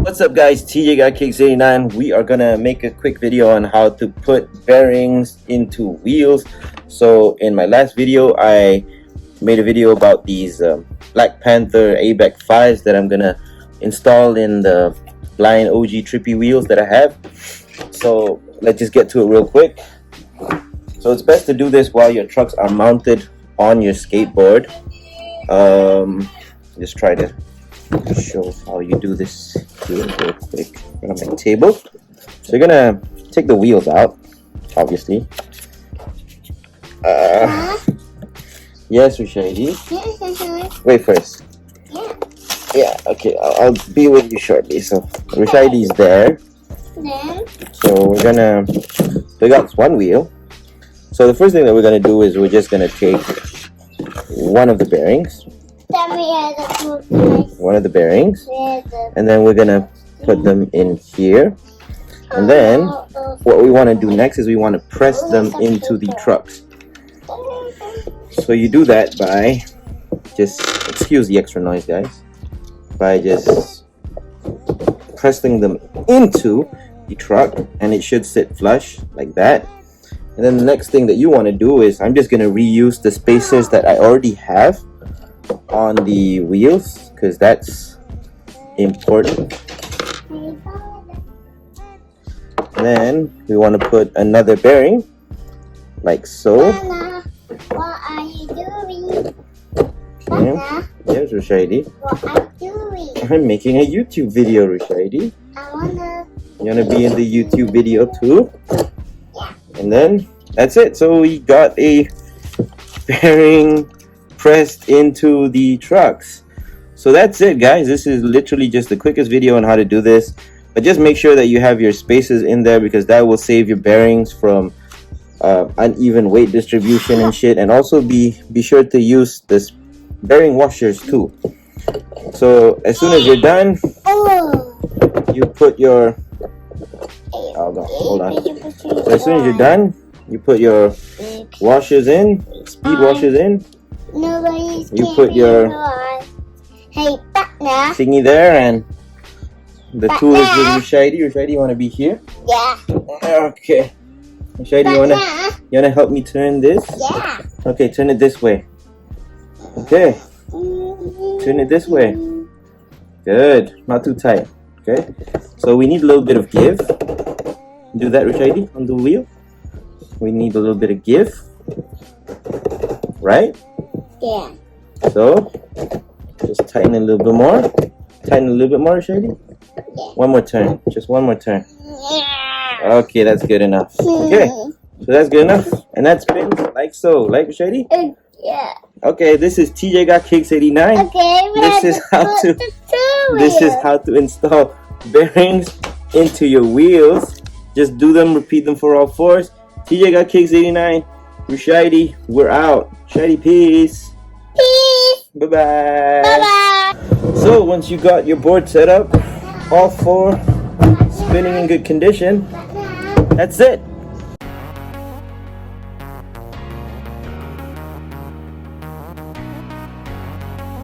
What's up guys, TJGotKicks89. We are gonna make a quick video on how to put bearings into wheels. So in my last video I made a video about these Black Panther ABEC 5s that I'm gonna install in the Lion OG trippy wheels that I have. So let's just get to it real quick. So it's best to do this while your trucks are mounted on your skateboard. Just try to show how you do this here real quick on my table. So you're gonna take the wheels out, obviously. Yes, Rushadi. Wait first. Yeah, okay, I'll be with you shortly. So Rushadi's there. So we're gonna pick up one wheel. So the first thing that we're gonna do is we're just gonna take one of the bearings. And then we're gonna put them in here. And then what we want to do next is we want to press them into the trucks. So you do that by just, excuse the extra noise guys, by just pressing them into the truck, and it should sit flush like that. And then the next thing that you want to do is I'm just going to reuse the spacers that I already have on the wheels, because that's important. And then we want to put another bearing like so. Mama, what are you doing? Okay. Yes, Rushadi. What are you doing? I'm making a YouTube video, Rushadi. You wanna be in the YouTube video too? Yeah. And then that's it. So we got a bearing pressed into the trucks. So that's it guys. This is literally just the quickest video on how to do this. But just make sure that you have your spacers in there, because that will save your bearings from uneven weight distribution and shit. And also be sure to use this bearing washers too. So as soon as you're done, you put your hold on. So as soon as you're done, you put your washers in, speed washers in. You put your thingy there, and the tool is with Rushadi. Rushadi, you want to be here? Yeah. Okay. Rushadi, you wanna help me turn this? Yeah. Okay, turn it this way. Okay. Turn it this way. Good. Not too tight. Okay. So we need a little bit of give. Do that, Rushadi, on the wheel. We need a little bit of give. Right? Yeah. So just tighten a little bit more. Tighten a little bit more, Rushadi. Yeah. One more turn. Just one more turn. Yeah. Okay, that's good enough. Okay. So that's good enough. And that spins like so. Like, Rushadi? Yeah. Okay, this is TJGotKicks89. Okay, This is how to install bearings into your wheels. Just do them, repeat them for all fours. TJGotKicks89. Rushadi, we're out. Rushadi, peace. Peace. Bye-bye. Bye-bye. So once you got your board set up, all four spinning in good condition, that's it.